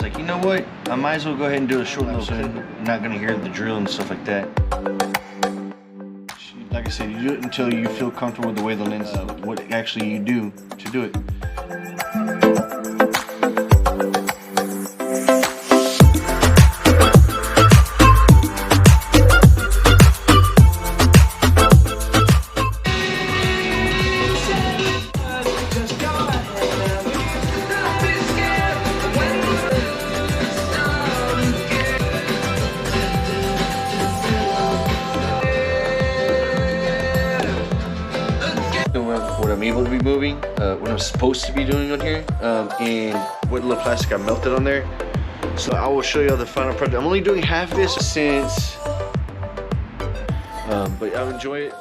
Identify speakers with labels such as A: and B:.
A: like, you know what? I might as well go ahead and do a short little clip. I'm not gonna hear the drill and stuff like that. Like I said, you do it until you feel comfortable with the way the lens is, what actually you do to do it. What I'm able to be moving, what I'm supposed to be doing on here, and what little plastic I melted on there. So I will show you the final product. I'm only doing half this since, but I'll enjoy it.